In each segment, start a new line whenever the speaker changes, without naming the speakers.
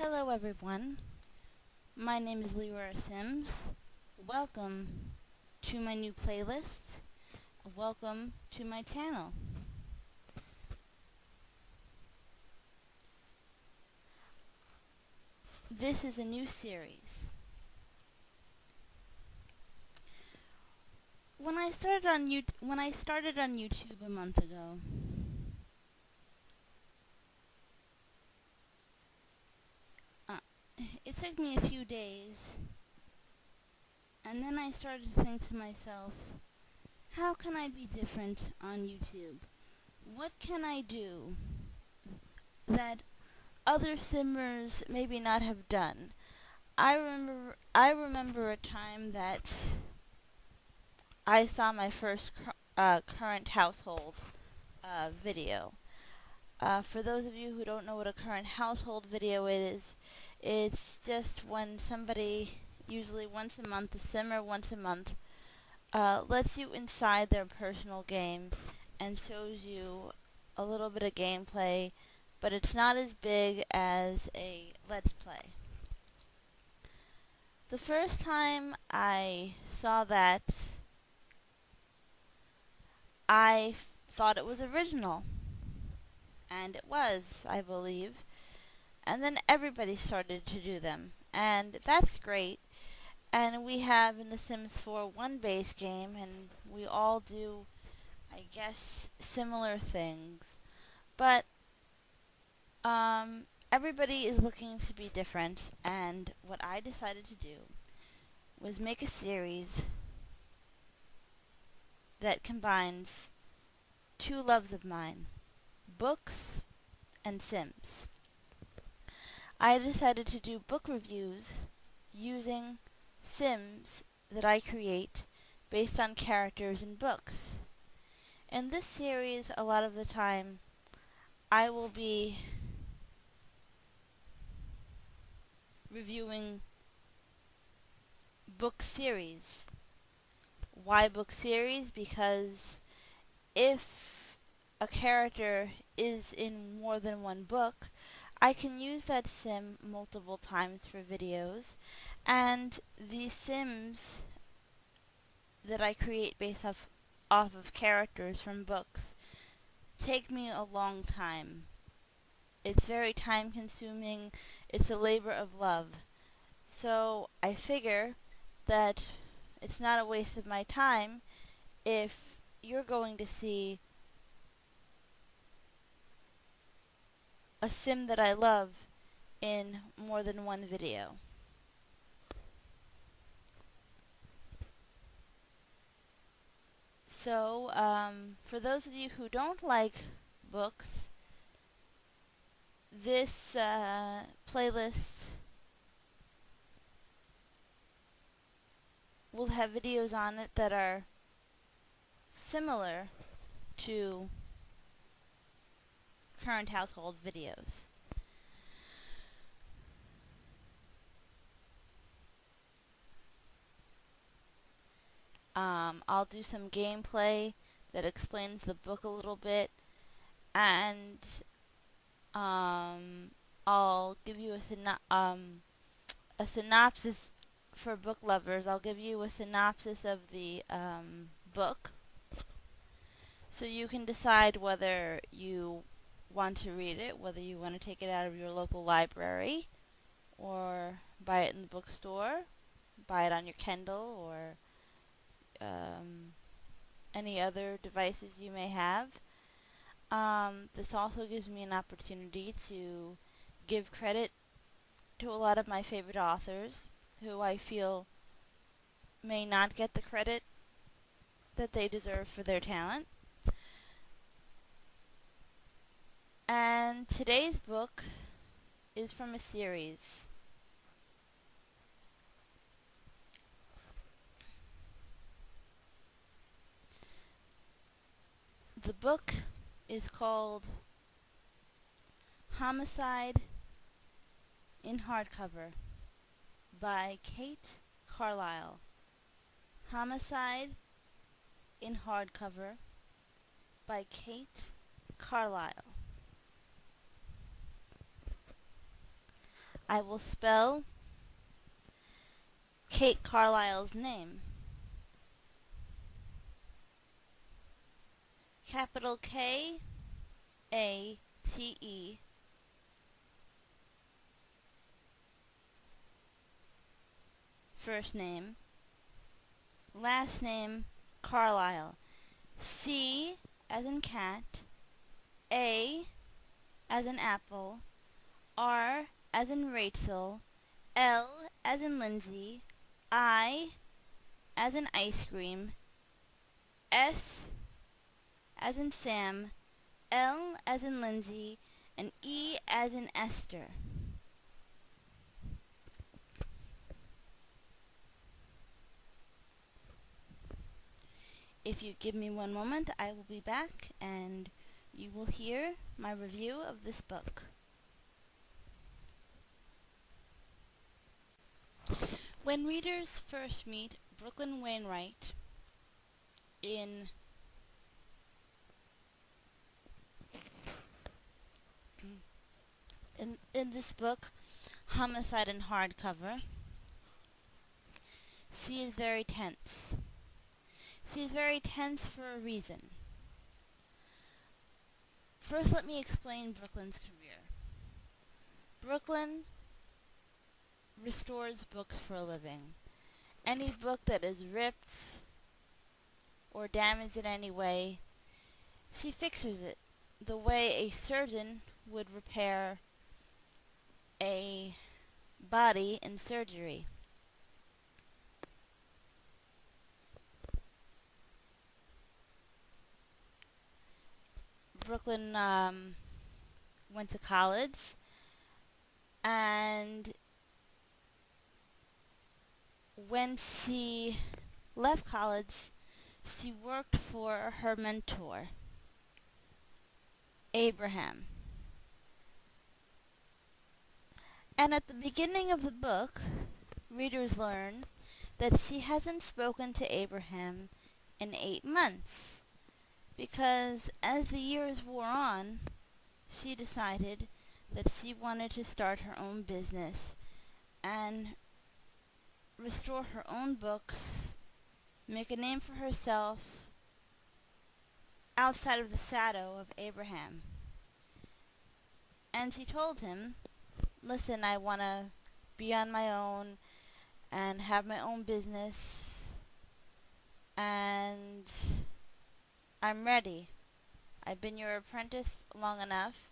Hello everyone, my name is Leroy Sims. Welcome to my new playlist. Welcome to my channel. This is a new series. When I started on YouTube a month ago, it took me a few days, and then I started to think to myself, how can I be different on YouTube? What can I do that other simmers maybe not have done? I remember a time that I saw my first current household video. For those of you who don't know what a current household video is, it's just when somebody, usually once a month, a simmer once a month, lets you inside their personal game and shows you a little bit of gameplay, but it's not as big as a Let's Play. The first time I saw that, I thought it was original. And it was, I believe. And then everybody started to do them. And that's great. And we have in The Sims 4 one base game, and we all do, I guess, similar things. But everybody is looking to be different, and what I decided to do was make a series that combines two loves of mine, books and Sims. I decided to do book reviews using Sims that I create based on characters in books. In this series, a lot of the time, I will be reviewing book series. Why book series? Because if a character is in more than one book, I can use that sim multiple times for videos, and the sims that I create based off of characters from books take me a long time. It's very time consuming, it's a labor of love. So I figure that it's not a waste of my time if you're going to see a sim that I love in more than one video. So, for those of you who don't like books, this playlist will have videos on it that are similar to current household videos. I'll do some gameplay that explains the book a little bit, and I'll give you a synopsis for book lovers. I'll give you a synopsis of the book, so you can decide whether you want to read it, whether you want to take it out of your local library, or buy it in the bookstore, buy it on your Kindle, or any other devices you may have. This also gives me an opportunity to give credit to a lot of my favorite authors who I feel may not get the credit that they deserve for their talent. And today's book is from a series. The book is called Homicide in Hardcover by Kate Carlisle. Homicide in Hardcover by Kate Carlisle. I will spell Kate Carlisle's name. Capital Kate, first name, last name Carlisle. C as in cat, A as in apple, R as in Rachel, L as in Lindsay, I as in ice cream, S as in Sam, L as in Lindsay, and E as in Esther. If you give me one moment, I will be back and you will hear my review of this book. When readers first meet Brooklyn Wainwright in this book, Homicide in Hardcover, she is very tense. She is very tense for a reason. First, let me explain Brooklyn's career. Brooklyn restores books for a living. Any book that is ripped or damaged in any way, she fixes it the way a surgeon would repair a body in surgery. Brooklyn went to college, and when she left college, she worked for her mentor, Abraham. And at the beginning of the book, readers learn that she hasn't spoken to Abraham in 8 months, because as the years wore on, she decided that she wanted to start her own business and restore her own books, make a name for herself outside of the shadow of Abraham. And she told him, listen, I want to be on my own and have my own business, and I'm ready. I've been your apprentice long enough.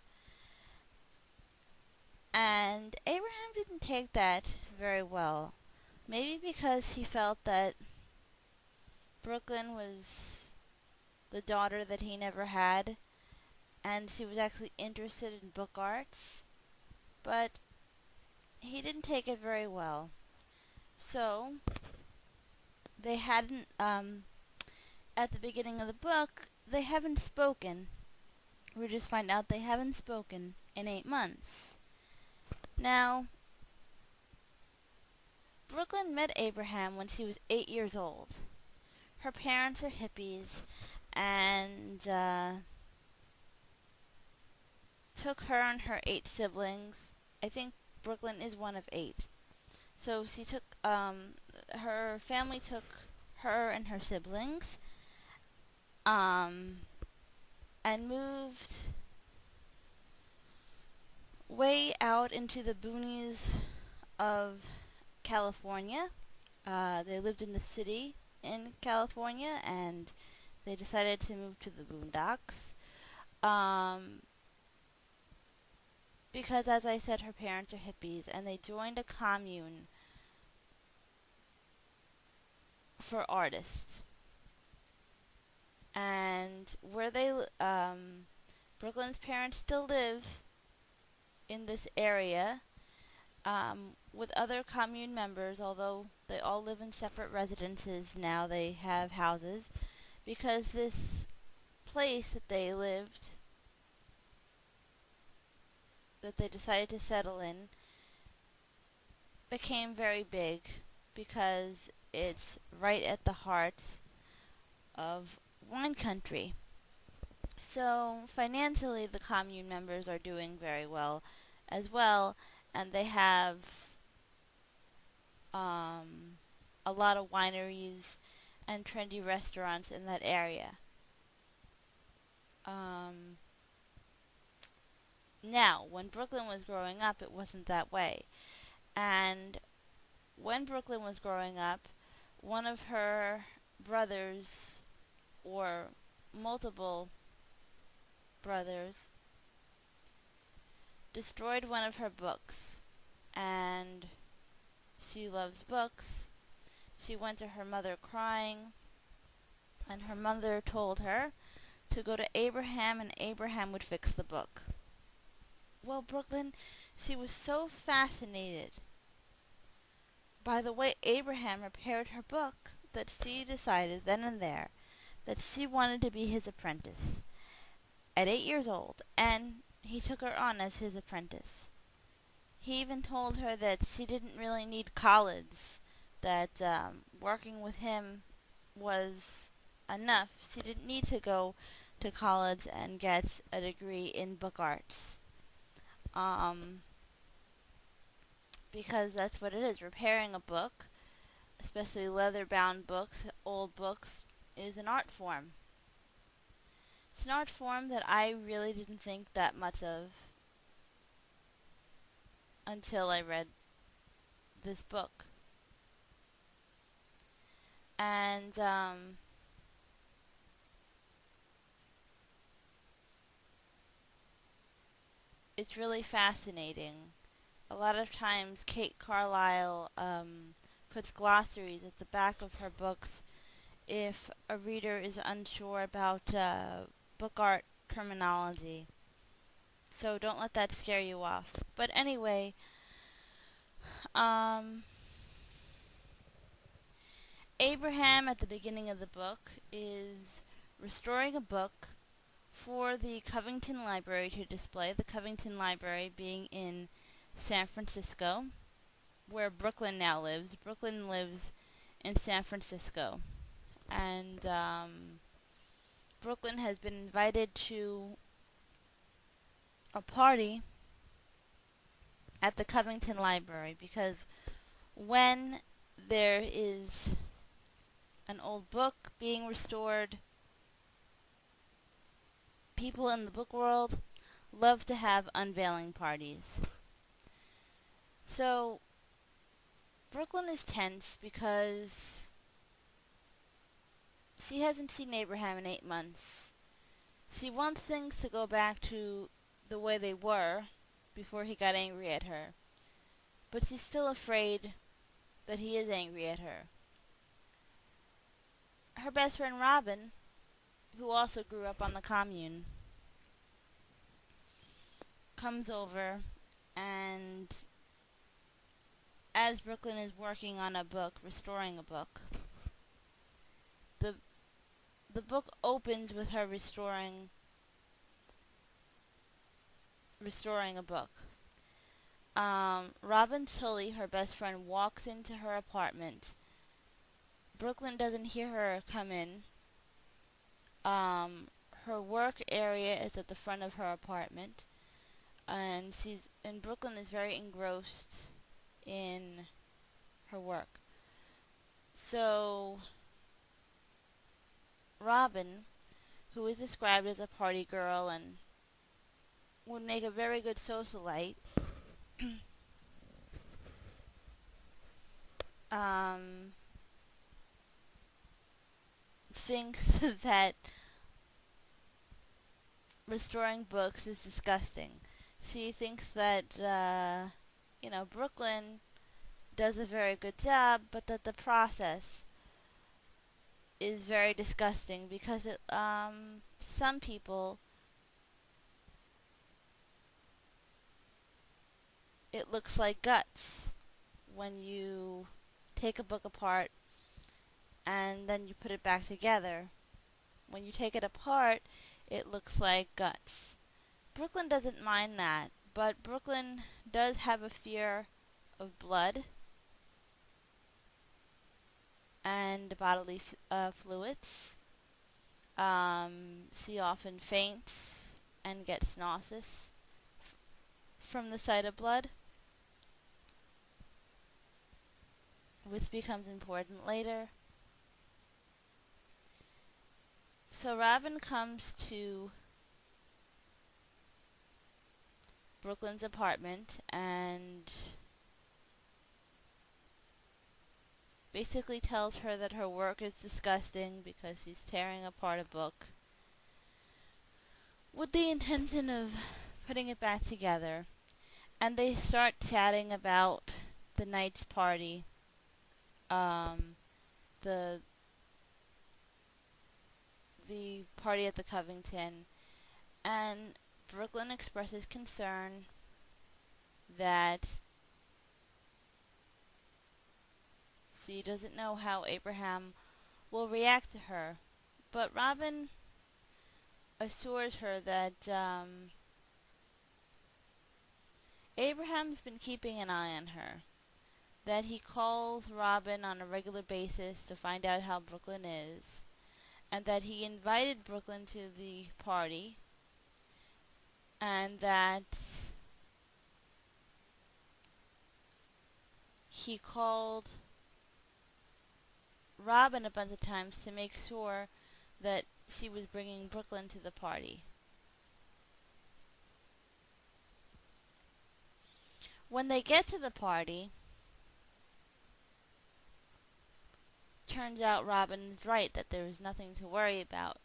And Abraham didn't take that very well. Maybe because he felt that Brooklyn was the daughter that he never had, and he was actually interested in book arts. But he didn't take it very well. So, they hadn't, at the beginning of the book, they haven't spoken. We just find out they haven't spoken in 8 months. Now, Brooklyn met Abraham when she was 8 years old. Her parents are hippies, and took her and her 8 siblings. I think Brooklyn is one of 8. So she took, her family took her and her siblings, and moved way out into the boonies of California. They lived in the city in California, and they decided to move to the boondocks. Because, as I said, her parents are hippies, and they joined a commune for artists. And where Brooklyn's parents still live in this area, with other commune members, although they all live in separate residences now. They have houses, because this place that they lived, that they decided to settle in, became very big, because it's right at the heart of wine country. So financially, the commune members are doing very well as well, and they have a lot of wineries and trendy restaurants in that area. Now, when Brooklyn was growing up, it wasn't that way. And when Brooklyn was growing up, one of her brothers, or multiple brothers, destroyed one of her books. And she loves books. She went to her mother crying, and her mother told her to go to Abraham, and Abraham would fix the book. Well, Brooklyn, she was so fascinated by the way Abraham repaired her book that she decided then and there that she wanted to be his apprentice at 8 years old, and he took her on as his apprentice. He even told her that she didn't really need college, that working with him was enough. She didn't need to go to college and get a degree in book arts. Because that's what it is. Repairing a book, especially leather-bound books, old books, is an art form. It's an art form that I really didn't think that much of until I read this book. And it's really fascinating. A lot of times Kate Carlisle puts glossaries at the back of her books if a reader is unsure about book art terminology. So don't let that scare you off. But anyway, Abraham at the beginning of the book is restoring a book for the Covington Library to display, the Covington Library being in San Francisco, where Brooklyn now lives. Brooklyn lives in San Francisco. And Brooklyn has been invited to a party at the Covington Library because when there is an old book being restored, people in the book world love to have unveiling parties. So Brooklyn is tense because she hasn't seen Abraham in 8 months. She wants things to go back to the way they were before he got angry at her. But she's still afraid that he is angry at her. Her best friend Robin, who also grew up on the commune, comes over, and as Brooklyn is working on a book, restoring a book, the book opens with her restoring a book. Robin Tully, her best friend, walks into her apartment. Brooklyn doesn't hear her come in. Her work area is at the front of her apartment, and Brooklyn is very engrossed in her work. So Robin, who is described as a party girl and would make a very good socialite, thinks that restoring books is disgusting. She thinks that, Brooklyn does a very good job, but that the process is very disgusting because some people, it looks like guts when you take a book apart and then you put it back together. When you take it apart, it looks like guts. Brooklyn doesn't mind that, but Brooklyn does have a fear of blood and bodily fluids. She often faints and gets nauseous from the sight of blood. which becomes important later. So Robin comes to Brooklyn's apartment and basically tells her that her work is disgusting because she's tearing apart a book with the intention of putting it back together. And they start chatting about the night's party, the party at the Covington, and Brooklyn expresses concern that she doesn't know how Abraham will react to her, but Robin assures her that Abraham's been keeping an eye on her, that he calls Robin on a regular basis to find out how Brooklyn is, and that he invited Brooklyn to the party, and that he called Robin a bunch of times to make sure that she was bringing Brooklyn to the party. When they get to the party, turns out Robin's right, that there is nothing to worry about.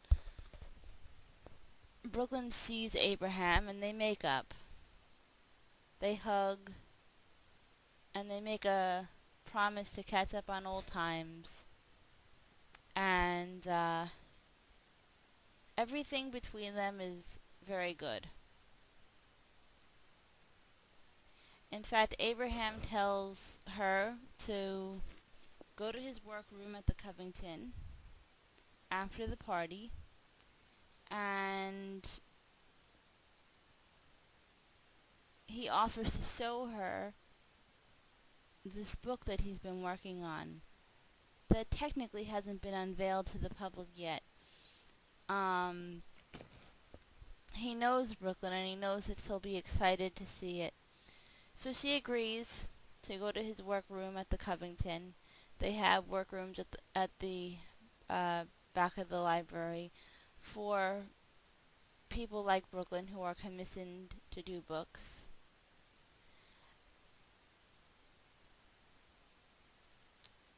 Brooklyn sees Abraham and they make up. They hug and they make a promise to catch up on old times. And everything between them is very good. In fact, Abraham tells her to go to his workroom at the Covington after the party, and he offers to show her this book that he's been working on that technically hasn't been unveiled to the public yet. He knows Brooklyn and he knows that she'll be excited to see it. So she agrees to go to his workroom at the Covington. They have workrooms at the back of the library for people like Brooklyn who are commissioned to do books.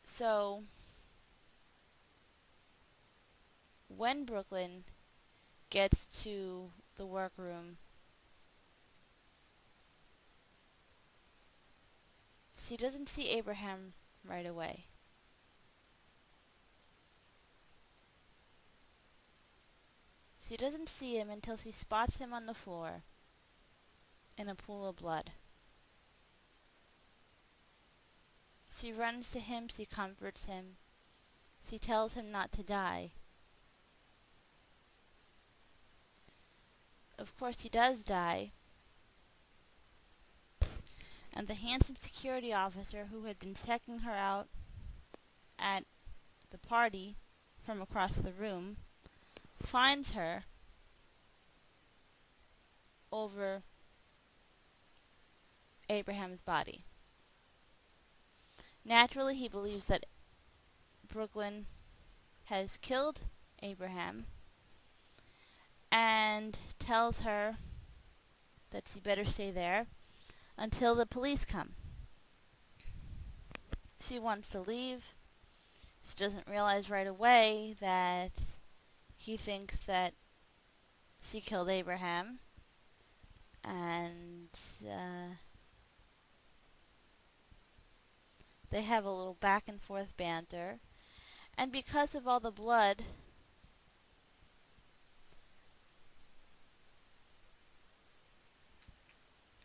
So when Brooklyn gets to the workroom, she doesn't see Abraham right away. She doesn't see him until she spots him on the floor in a pool of blood. She runs to him, she comforts him, she tells him not to die. Of course he does die, and the handsome security officer who had been checking her out at the party from across the room finds her over Abraham's body. Naturally, he believes that Brooklyn has killed Abraham and tells her that she better stay there until the police come. She wants to leave. She doesn't realize right away that he thinks that she killed Abraham, and they have a little back and forth banter, and because of all the blood,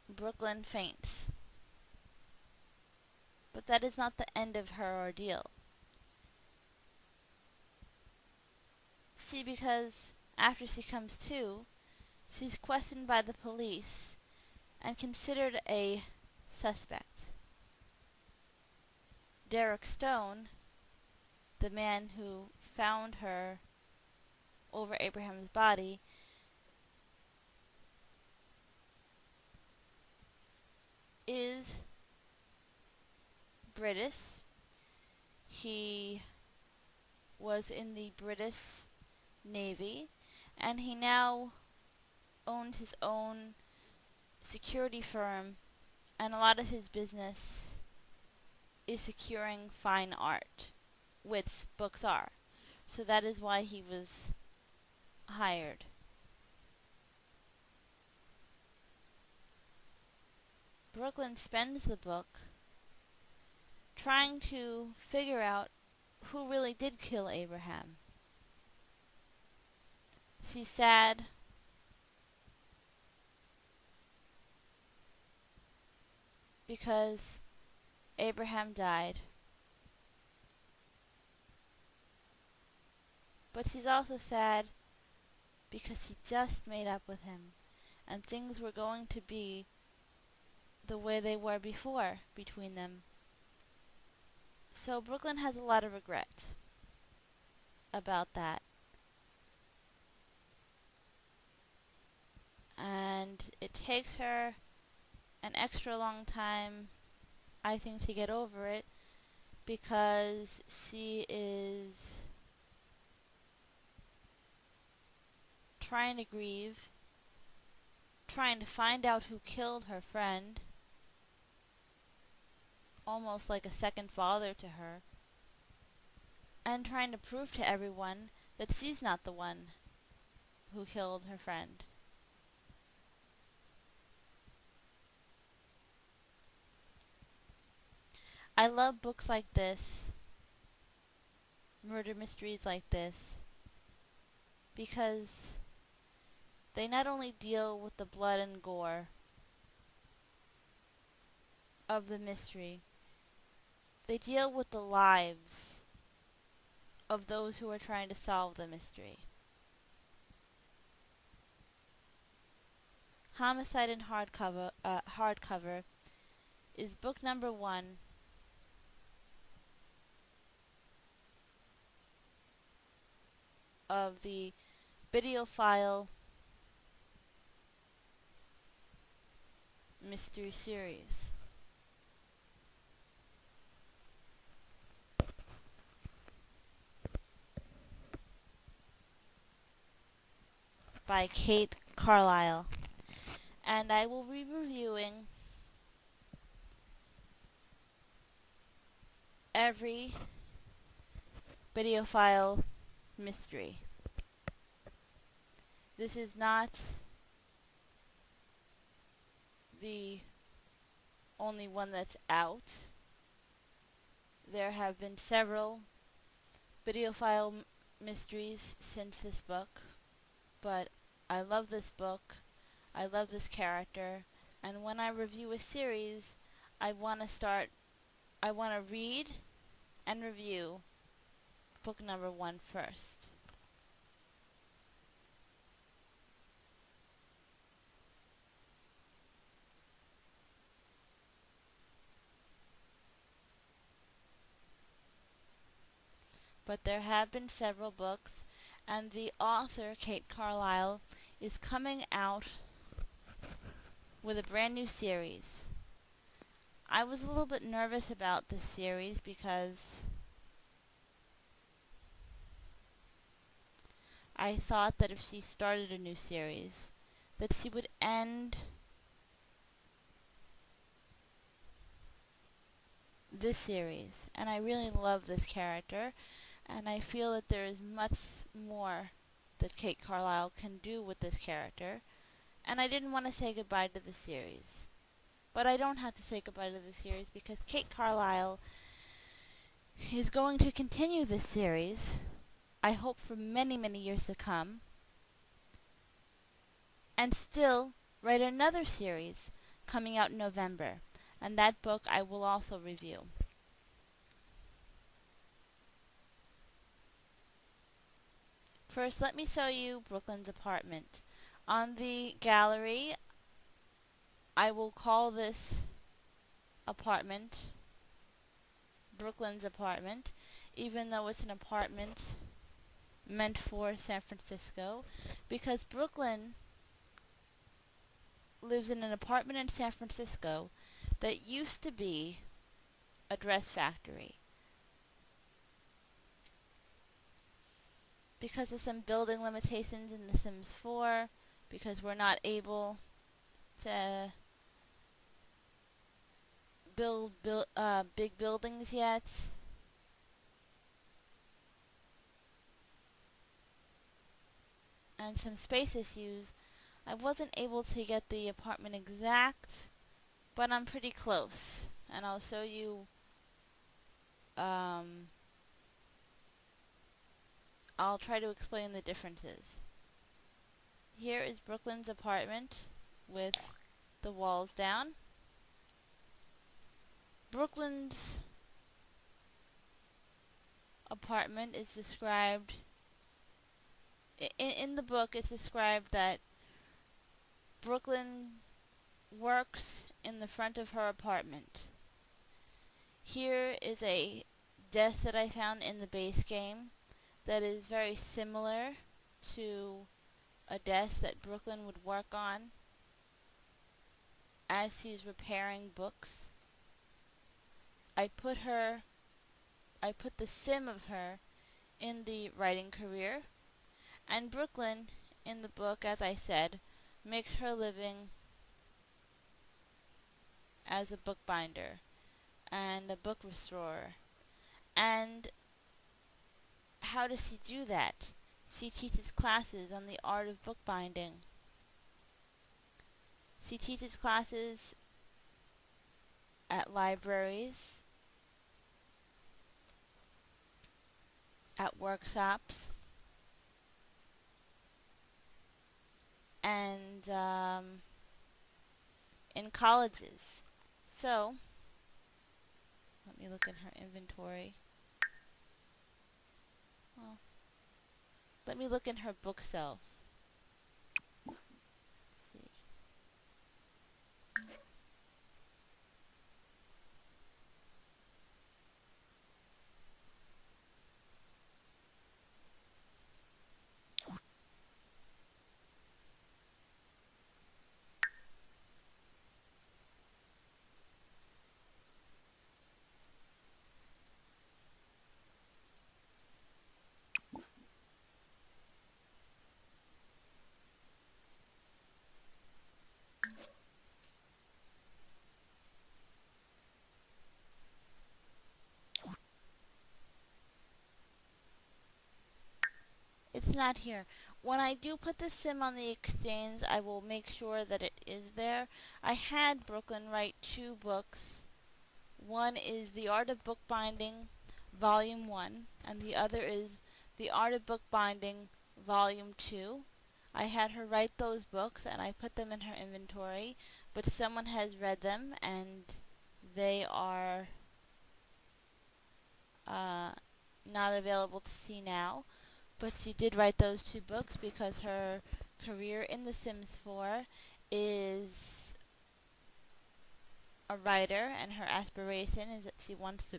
Brooklyn faints. But that is not the end of her ordeal. See, because after she comes to, she's questioned by the police and considered a suspect. Derek Stone, the man who found her over Abraham's body, is British, He was in the British Navy, and he now owns his own security firm, and a lot of his business is securing fine art, which books are. So that is why he was hired. Brooklyn spends the book trying to figure out who really did kill Abraham. She's sad because Abraham died, but she's also sad because she just made up with him, and things were going to be the way they were before between them. So Brooklyn has a lot of regret about that. And it takes her an extra long time, I think, to get over it, because she is trying to grieve, trying to find out who killed her friend, almost like a second father to her, and trying to prove to everyone that she's not the one who killed her friend. I love books like this, murder mysteries like this, because they not only deal with the blood and gore of the mystery, they deal with the lives of those who are trying to solve the mystery. Homicide in Hardcover is book number 1 of the Bibliophile mystery series. By Kate Carlisle. And I will be reviewing every Bibliophile mystery. This is not the only one that's out. There have been several Bibliophile mysteries since this book, but I love this book, I love this character, and when I review a series, I want to read and review book number 1 first. But there have been several books, and the author, Kate Carlisle, is coming out with a brand new series. I was a little bit nervous about this series because I thought that if she started a new series, that she would end this series. And I really love this character, and I feel that there is much more that Kate Carlisle can do with this character, and I didn't want to say goodbye to the series. But I don't have to say goodbye to the series because Kate Carlisle is going to continue this series, I hope for many, many years to come, and still write another series coming out in November, and that book I will also review. First, let me show you Brooklyn's apartment. On the gallery, I will call this apartment Brooklyn's apartment, even though it's an apartment meant for San Francisco, because Brooklyn lives in an apartment in San Francisco that used to be a dress factory. because of some building limitations in The Sims 4, because we're not able to build big buildings yet. And some space issues, I wasn't able to get the apartment exact, but I'm pretty close. And I'll show you, I'll try to explain the differences. Here is Brooklyn's apartment with the walls down. Brooklyn's apartment is described, in the book it's described that Brooklyn works in the front of her apartment. Here is a desk that I found in the base game that is very similar to a desk that Brooklyn would work on as she's repairing books. I put the sim of her in the writing career, and Brooklyn in the book, as I said, makes her living as a bookbinder and a book restorer. And how does she do that? She teaches classes on the art of bookbinding. She teaches classes at libraries, at workshops, and in colleges. So, let me look in her inventory. Well, let me look in her bookshelf. Let's see. It's not here. When I do put the sim on the exchange, I will make sure that it is there. I had Brooklyn write 2 books. One is The Art of Bookbinding, Volume 1, and the other is The Art of Bookbinding, Volume 2. I had her write those books, and I put them in her inventory, but someone has read them, and they are not available to see now. But she did write those 2 books because her career in The Sims 4 is a writer, and her aspiration is that she wants to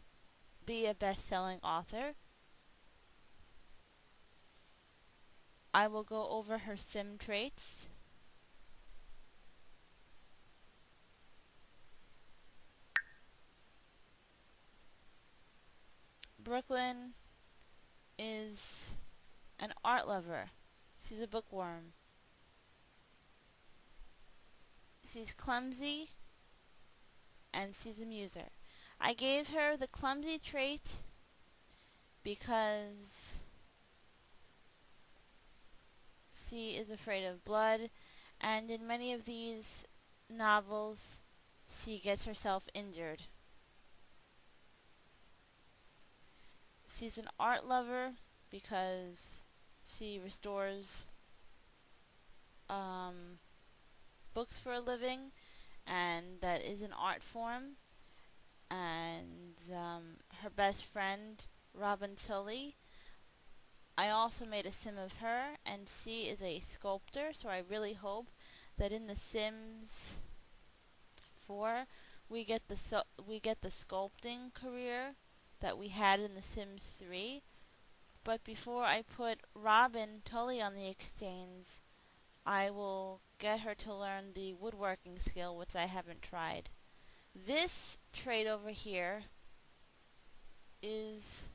be a best-selling author. I will go over her sim traits. Brooklyn is an art lover. She's a bookworm. She's clumsy, and she's a muser. I gave her the clumsy trait because she is afraid of blood, and in many of these novels, she gets herself injured. She's an art lover because she restores books for a living, and that is an art form. And her best friend, Robin Tully, I also made a sim of her, and she is a sculptor, so I really hope that in The Sims 4 we get the sculpting career that we had in The Sims 3. But before I put Robin Tully on the exchange, I will get her to learn the woodworking skill, which I haven't tried. This trait over here is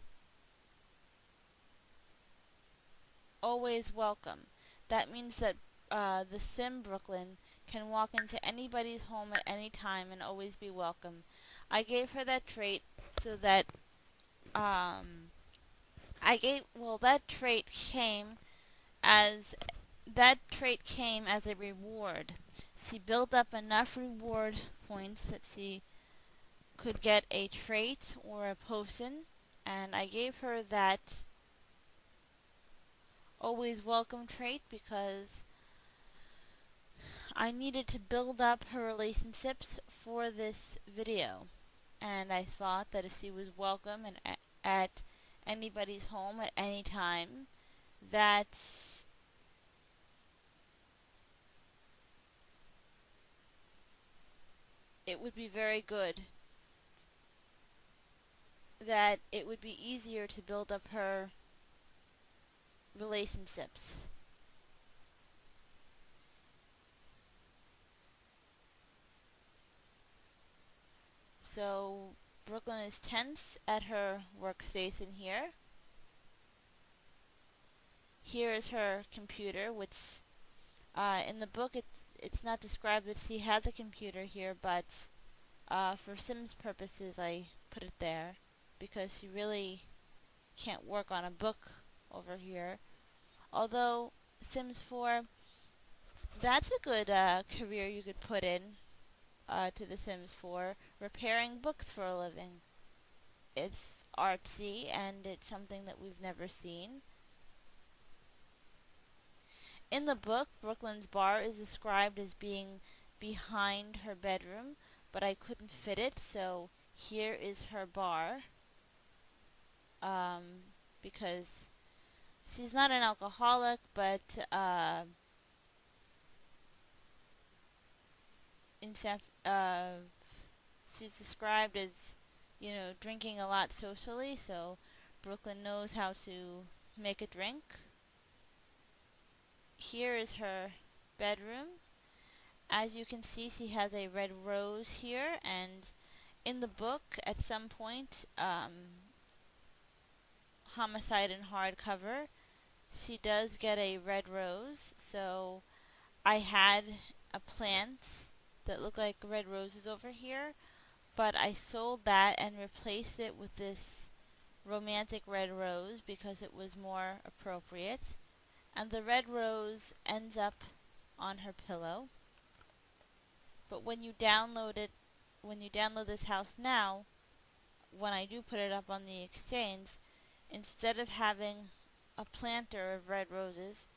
always welcome. That means that the Sim Brooklyn can walk into anybody's home at any time and always be welcome. I gave her that trait so that that trait came as a reward. She built up enough reward points that she could get a trait or a potion, and I gave her that always welcome trait because I needed to build up her relationships for this video. And I thought that if she was welcome and at anybody's home at any time, that it would be very good. That it would be easier to build up her relationships. So Brooklyn is tense at her workstation here. Here is her computer, which in the book it's not described that she has a computer here, but for Sims purposes I put it there because she really can't work on a book over here. Although Sims 4, that's a good career you could put in to The Sims 4, repairing books for a living. It's artsy and it's something that we've never seen. In the book, Brooklyn's bar is described as being behind her bedroom, but I couldn't fit it, so here is her bar. Because she's not an alcoholic, but she's described as, drinking a lot socially, so Brooklyn knows how to make a drink. Here is her bedroom. As you can see, she has a red rose here, and in the book, at some point, Homicide and Hardcover, she does get a red rose, so I had a plant that looked like red roses over here, but I sold that and replaced it with this romantic red rose because it was more appropriate. And the red rose ends up on her pillow. But when you download this house now, when I do put it up on the exchange, instead of having a planter of red roses,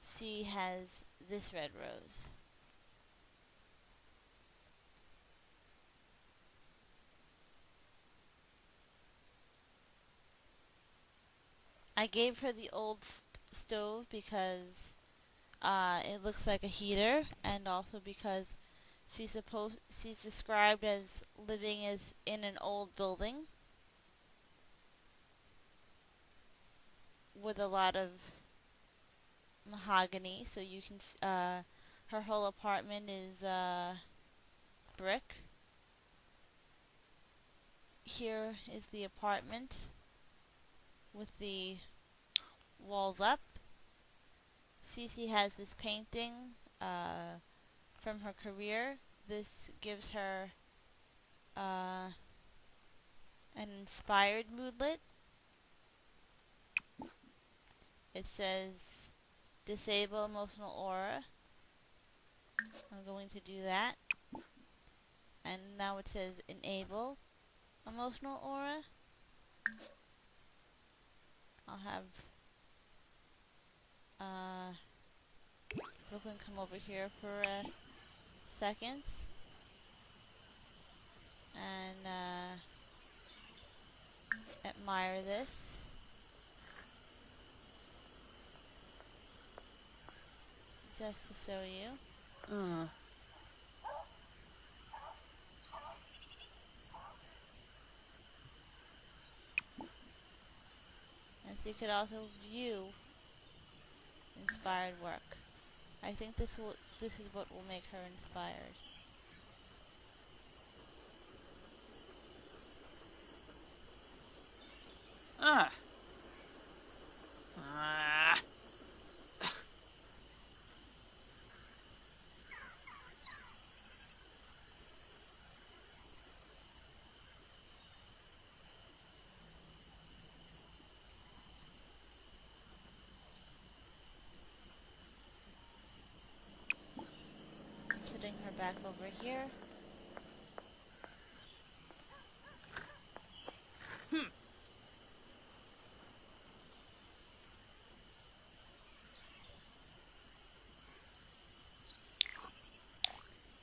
she has this red rose. I gave her the old stove because it looks like a heater, and also because she's described as living in an old building with a lot of mahogany, so you can her whole apartment is brick. Here is the apartment with the walls up. Cece has this painting from her career. This gives her an inspired moodlet. It says disable emotional aura. I'm going to do that. And now it says enable emotional aura. I'll have Brooklyn come over here for a second and admire this. Just to show you. And so you could also view inspired work. I think this is what will make her inspired. moving her back over here.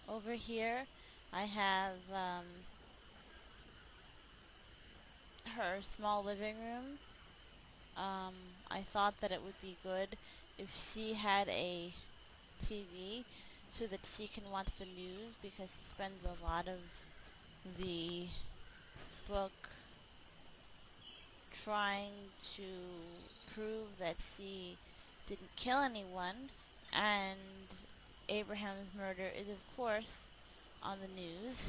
Over here, I have her small living room. I thought that it would be good if she had a TV so that she can watch the news, because she spends a lot of the book trying to prove that she didn't kill anyone, and Abraham's murder is, of course, on the news.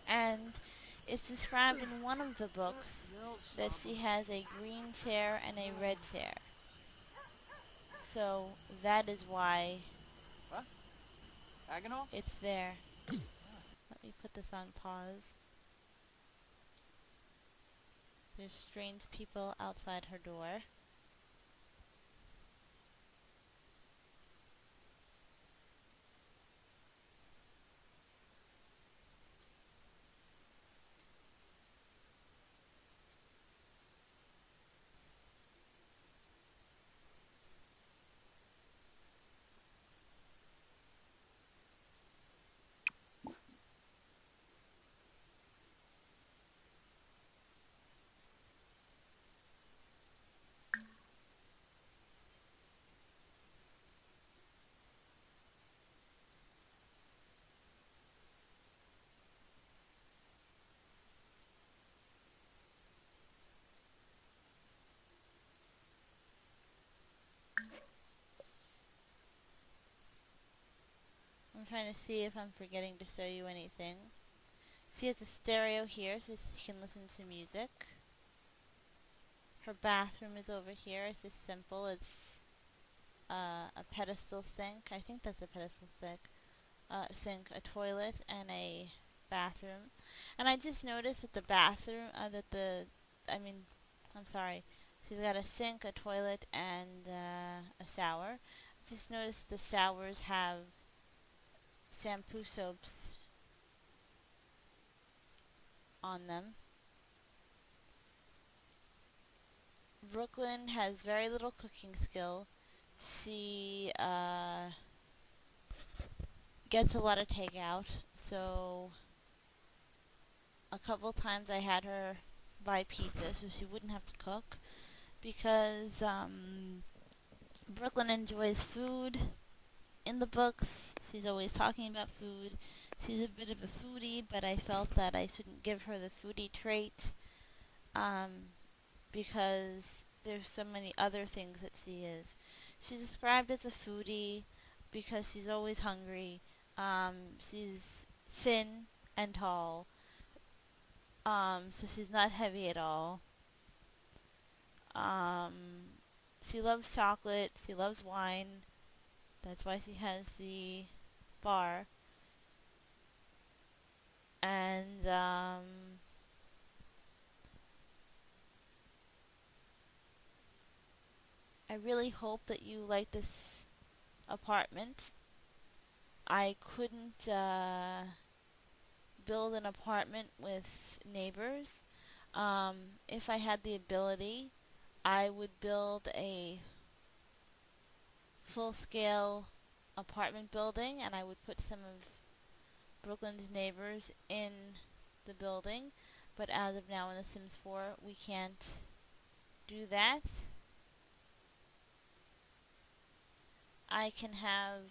And it's described in one of the books that she has a green chair and a red chair. So that is why it's there. Let me put this on pause. There's strange people outside her door. I'm trying to see if I'm forgetting to show you anything. She has a stereo here so she can listen to music. Her bathroom is over here. It's just simple. It's a pedestal sink. I think that's a pedestal sink, a toilet, and a bathroom. And I just noticed that the bathroom, I'm sorry, she's got a sink, a toilet, and a shower. I just noticed the showers have shampoo soaps on them. Brooklyn has very little cooking skill. She gets a lot of takeout, so a couple times I had her buy pizza so she wouldn't have to cook, because Brooklyn enjoys food. In the books, she's always talking about food. She's a bit of a foodie, but I felt that I shouldn't give her the foodie trait, because there's so many other things that she is. She's described as a foodie because she's always hungry. She's thin and tall, so she's not heavy at all. She loves chocolate. She loves wine. That's why she has the bar. And I really hope that you like this apartment. I couldn't build an apartment with neighbors. If I had the ability, I would build a full-scale apartment building, and I would put some of Brooklyn's neighbors in the building. But as of now in The Sims 4, we can't do that. I can have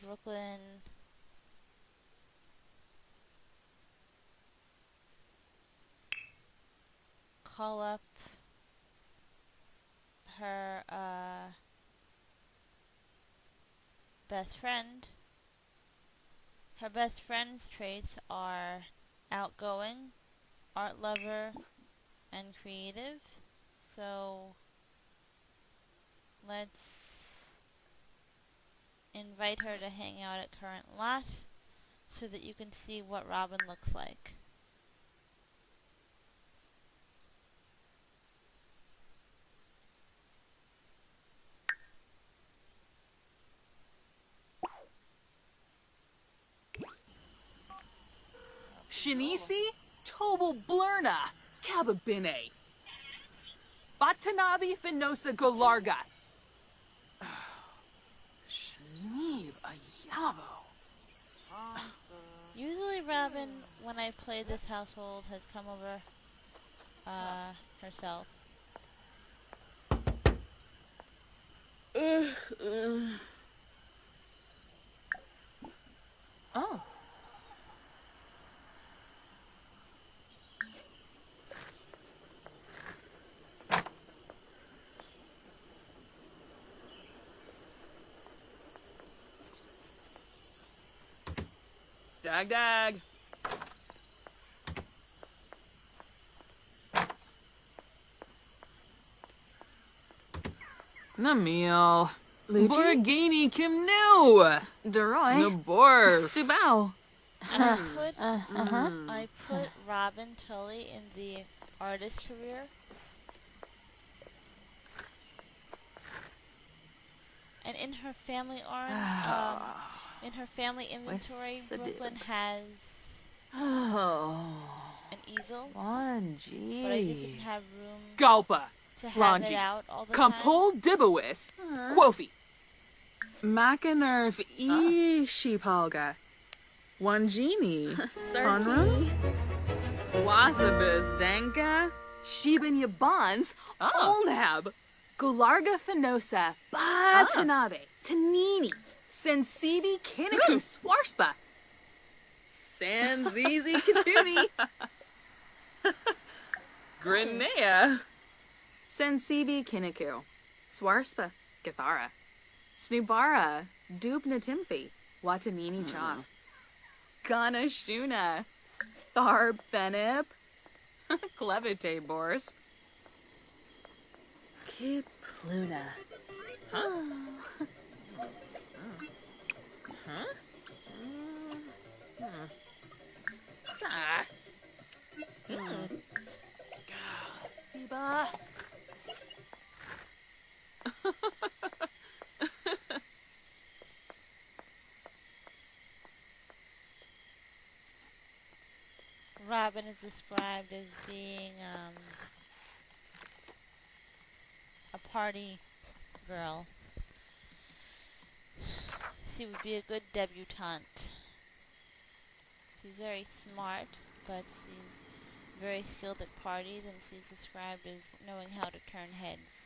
Brooklyn call up her best friend. Her best friend's traits are outgoing, art lover, and creative. So let's invite her to hang out at current lot so that you can see what Robin looks like.
Shinisi, Tobal Blurna, Kababine. Batanabi Finosa Golarga. Shneeb Ayavo.
Usually Robin, when I play this household, has come over herself.
Oh. Dag dag. Namil. Borgini Kimnu.
Deroy.
Nabor.
Subao.
I put Robin Tully in the artist career. And in her family in her family inventory, Brooklyn has an easel, but I just didn't have room
Galpa.
to have it out all the time.
Compol Dibowis. Quofi. Macanerv Ishipalga. Wanjini. Honrum. Wasabus Danka. Shiban Yabans. Olnab. Golarga Finosa. Batanabe. Tanini. Sensibi Kinaku Swarspa. Sanzizi Katuni. Grenea. Sensibi Kinaku. Swarspa. Gathara. Snubara. Dubna Timfi. Watanini Chop. Gana Shuna. Tharb Fenip. Clevite Borsp.
Kipluna.
Huh? Ah. Biba.
Robin is described as being a party girl. She would be a good debutante. She's very smart, but she's very skilled at parties, and she's described as knowing how to turn heads.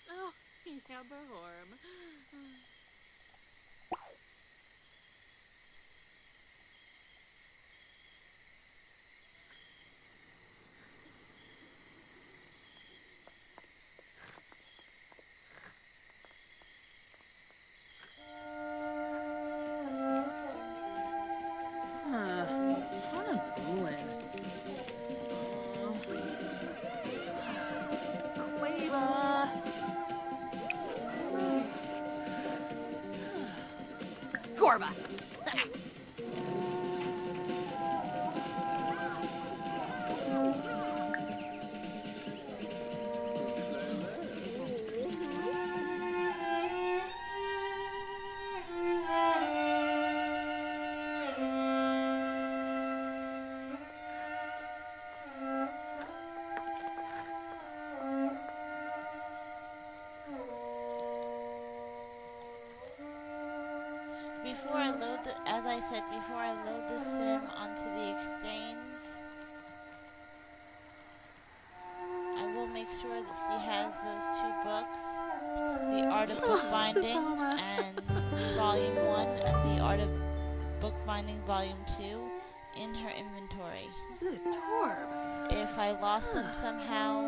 Oh, yeah, Bahorm. Corva.
Before I load the, as I said, before I load the sim onto the exchange, I will make sure that she has those two books, The Art of Bookbinding and Volume 1 and The Art of Bookbinding Volume 2 in her inventory.
Zitorb.
If I lost them somehow,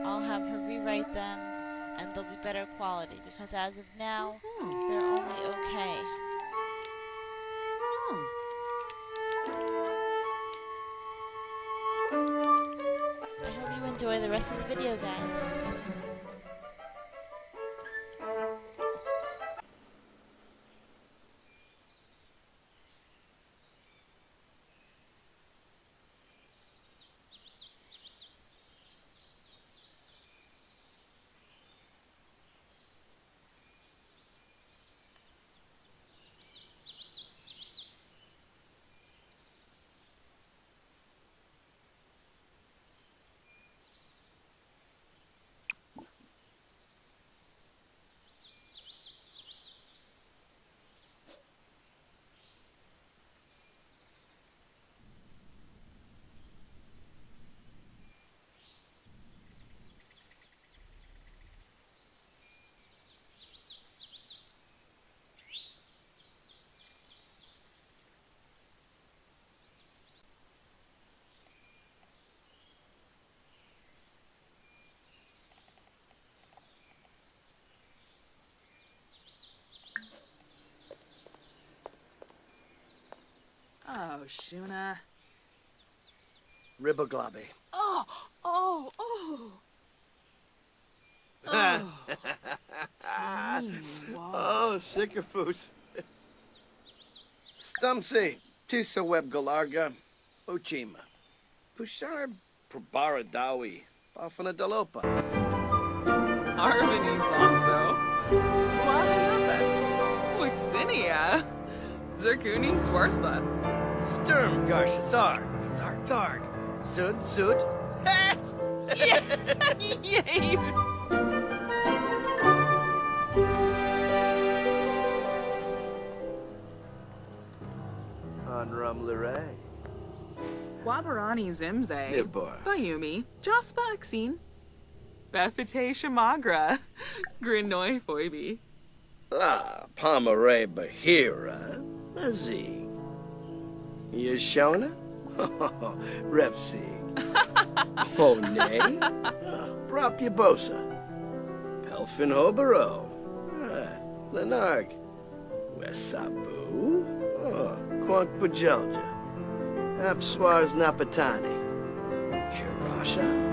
I'll have her rewrite them and they'll be better quality, because as of now, they're only okay. I hope you enjoy the rest of the video, guys.
Oh, Shuna.
Ribboglabe.
Oh.
Oh, sycophus. Stumsy, Tisa web galarga, Ochima. Pushar probaradawi, Bafana dalopa.
Harmony Songso. Wahayapa. Wixinia. Zerkuni Schwarzma.
Sturm Garshatharg, Tharg, Sud.
Yay!
Anram Liray.
Wabarani Zimze.
Nibbar.
Bayumi. Jaspa Axine. Befite Shamagra. Grinoi Foibi.
Ah, Pomeray Bahira, Azig. Yeshona? Repsig. Oh, nay. Prop Yabosa. Pelfin Hobaro. Lenarg. Wesabu. Quank Pajelja. Apswars Napatani. Kirasha.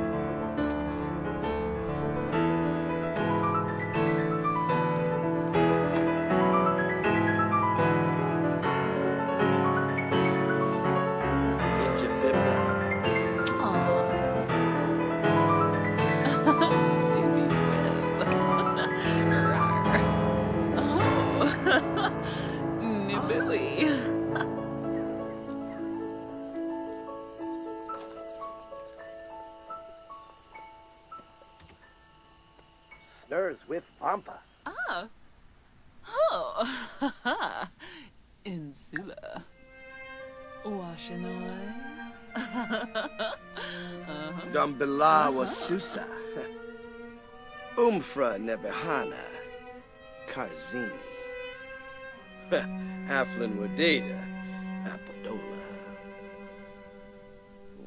Nurse with Pampa.
Ah. Oh. Insula. Washinole.
Dumbila was Susa. Umfra Nebehana. Karzini. Aflin Wadida. Apodola.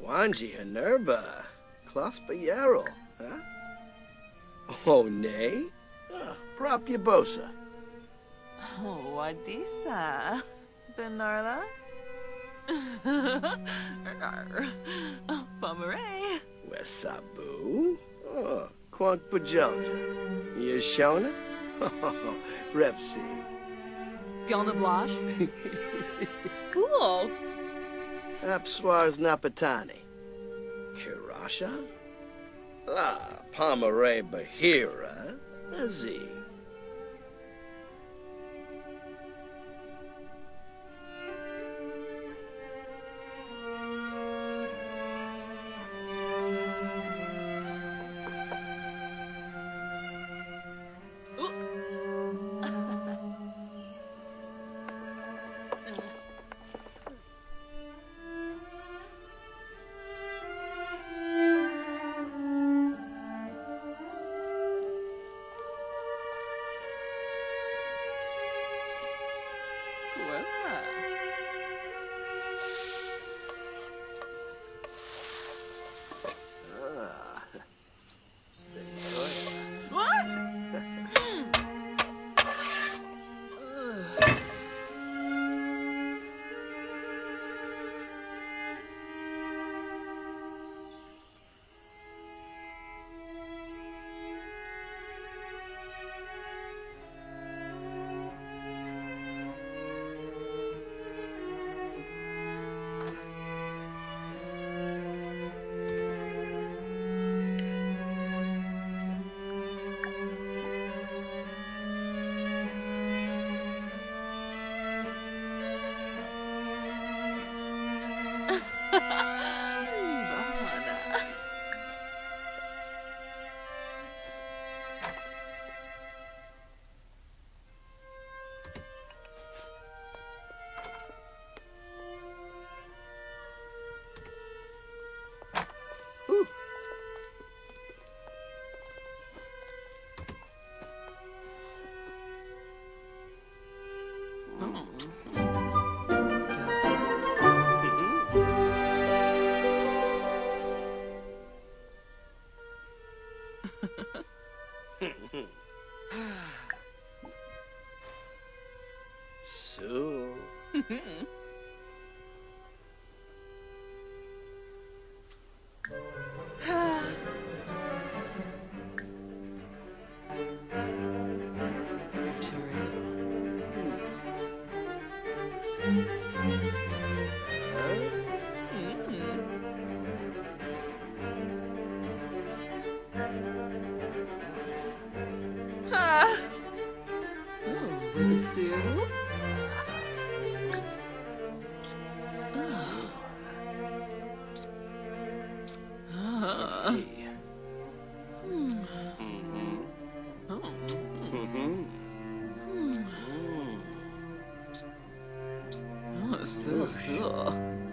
Wanji Hanerba. Claspa Yarrel. Huh? Oh, nay? Prop Yabosa.
Oh, Wadisa. Benarla. Pomeray.
Wesabu. Quank Pajelja. Yeshona? Repsi.
Gilna Blanche. Cool.
Apswars Napatani. Kirasha? Ah, Pomeray Bahira. Azig.
What's that? What?
So.
So.